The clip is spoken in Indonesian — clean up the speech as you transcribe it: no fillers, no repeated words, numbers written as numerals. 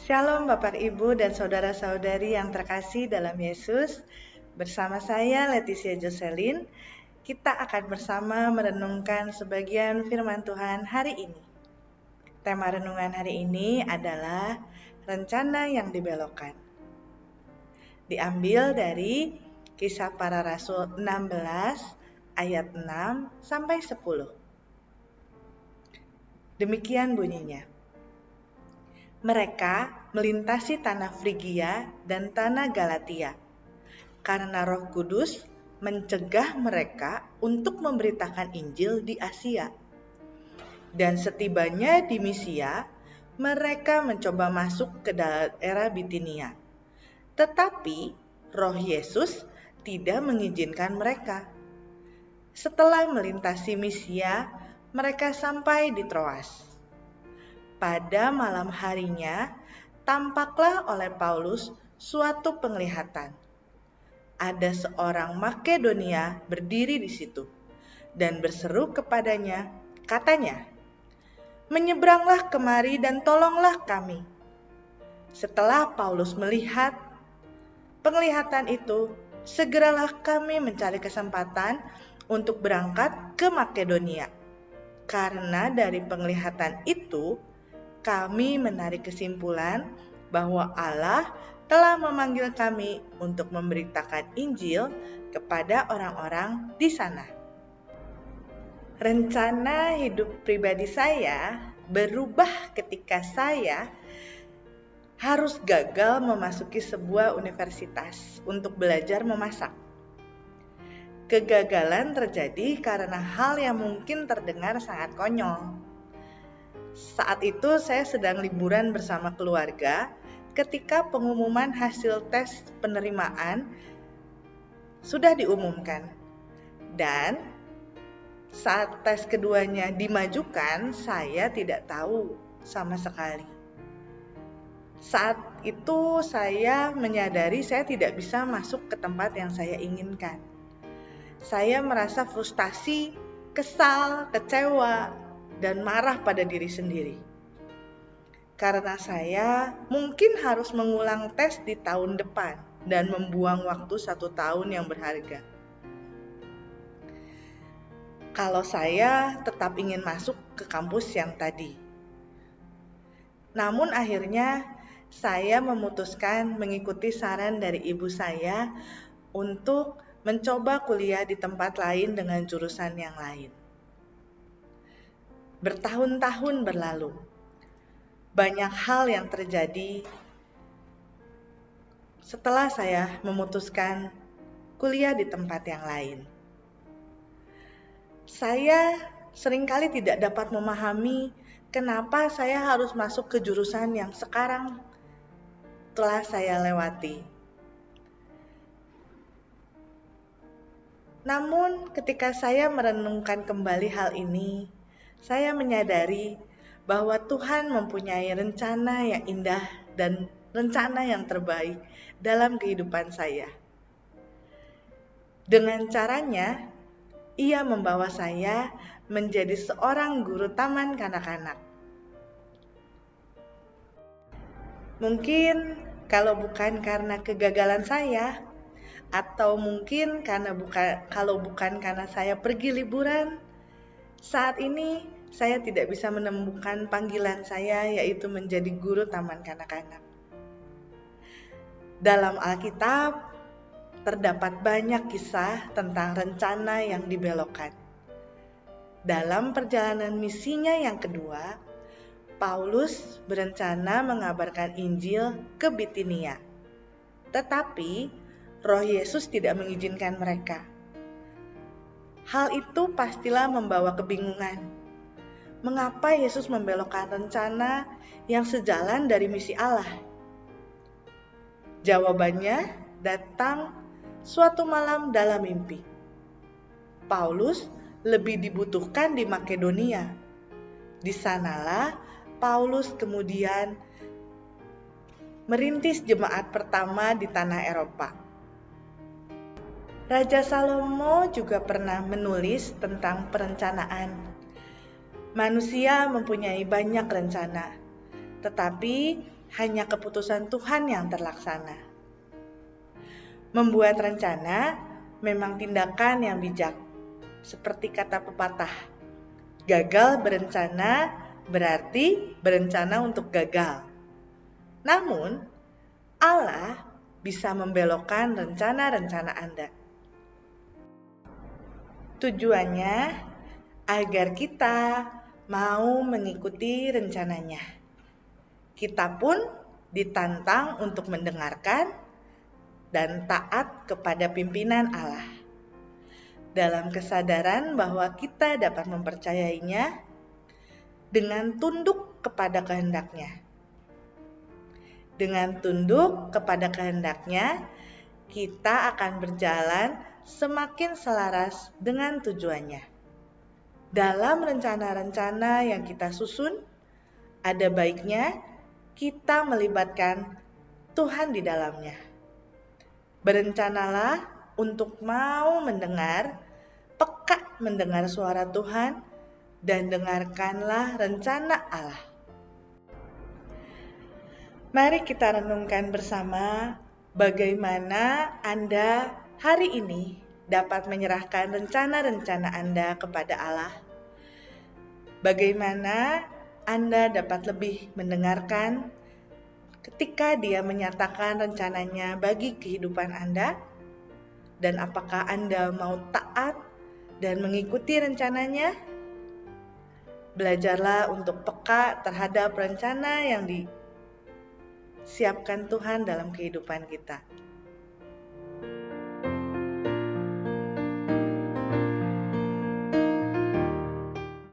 Shalom Bapak Ibu dan Saudara-saudari yang terkasih dalam Yesus. Bersama saya Leticia Jocelyn, kita akan bersama merenungkan sebagian firman Tuhan hari ini. Tema renungan hari ini adalah rencana yang dibelokkan. Diambil dari Kisah Para Rasul 16 ayat 6 sampai 10. Demikian bunyinya. Mereka melintasi tanah Frigia dan tanah Galatia, karena Roh Kudus mencegah mereka untuk memberitakan Injil di Asia. Dan setibanya di Misia, mereka mencoba masuk ke daerah Bitinia. Tetapi Roh Yesus tidak mengizinkan mereka. Setelah melintasi Misia, mereka sampai di Troas. Pada malam harinya, tampaklah oleh Paulus suatu penglihatan. Ada seorang Makedonia berdiri di situ dan berseru kepadanya, katanya, "Menyeberanglah kemari dan tolonglah kami." Setelah Paulus melihat penglihatan itu, segeralah kami mencari kesempatan untuk berangkat ke Makedonia. Karena dari penglihatan itu, kami menarik kesimpulan bahwa Allah telah memanggil kami untuk memberitakan Injil kepada orang-orang di sana. Rencana hidup pribadi saya berubah ketika saya harus gagal memasuki sebuah universitas untuk belajar memasak. Kegagalan terjadi karena hal yang mungkin terdengar sangat konyol. Saat itu saya sedang liburan bersama keluarga ketika pengumuman hasil tes penerimaan sudah diumumkan. Dan saat tes keduanya dimajukan, saya tidak tahu sama sekali. Saat itu saya menyadari saya tidak bisa masuk ke tempat yang saya inginkan. Saya merasa frustasi, kesal, kecewa, dan marah pada diri sendiri. Karena saya mungkin harus mengulang tes di tahun depan dan membuang waktu 1 tahun yang berharga. Kalau saya tetap ingin masuk ke kampus yang tadi. Namun akhirnya saya memutuskan mengikuti saran dari ibu saya untuk mencoba kuliah di tempat lain dengan jurusan yang lain. Bertahun-tahun berlalu, banyak hal yang terjadi setelah saya memutuskan kuliah di tempat yang lain. Saya seringkali tidak dapat memahami kenapa saya harus masuk ke jurusan yang sekarang telah saya lewati. Namun ketika saya merenungkan kembali hal ini, saya menyadari bahwa Tuhan mempunyai rencana yang indah dan rencana yang terbaik dalam kehidupan saya. Dengan caranya, Ia membawa saya menjadi seorang guru taman kanak-kanak. Mungkin kalau bukan karena kegagalan saya, atau mungkin kalau bukan karena saya pergi liburan, saat ini saya tidak bisa menemukan panggilan saya, yaitu menjadi guru taman kanak-kanak. Dalam Alkitab terdapat banyak kisah tentang rencana yang dibelokkan. Dalam perjalanan misinya yang kedua, Paulus berencana mengabarkan Injil ke Bitinia. Tetapi Roh Yesus tidak mengizinkan mereka. Hal itu pastilah membawa kebingungan. Mengapa Yesus membelokkan rencana yang sejalan dari misi Allah? Jawabannya datang suatu malam dalam mimpi. Paulus lebih dibutuhkan di Makedonia. Di sanalah Paulus kemudian merintis jemaat pertama di tanah Eropa. Raja Salomo juga pernah menulis tentang perencanaan. Manusia mempunyai banyak rencana, tetapi hanya keputusan Tuhan yang terlaksana. Membuat rencana memang tindakan yang bijak, seperti kata pepatah, gagal berencana berarti berencana untuk gagal. Namun, Allah bisa membelokkan rencana-rencana Anda. Tujuannya agar kita mau mengikuti rencananya. Kita pun ditantang untuk mendengarkan dan taat kepada pimpinan Allah. Dalam kesadaran bahwa kita dapat mempercayainya dengan tunduk kepada kehendaknya. Dengan tunduk kepada kehendaknya, kita akan berjalan semakin selaras dengan tujuannya. Dalam rencana-rencana yang kita susun, ada baiknya kita melibatkan Tuhan di dalamnya. Berencanalah untuk mau mendengar, peka mendengar suara Tuhan, dan dengarkanlah rencana Allah. Mari kita renungkan bersama bagaimana Anda hari ini dapat menyerahkan rencana-rencana Anda kepada Allah. Bagaimana Anda dapat lebih mendengarkan ketika Dia menyatakan rencananya bagi kehidupan Anda, dan apakah Anda mau taat dan mengikuti rencananya? Belajarlah untuk peka terhadap rencana yang disiapkan Tuhan dalam kehidupan kita.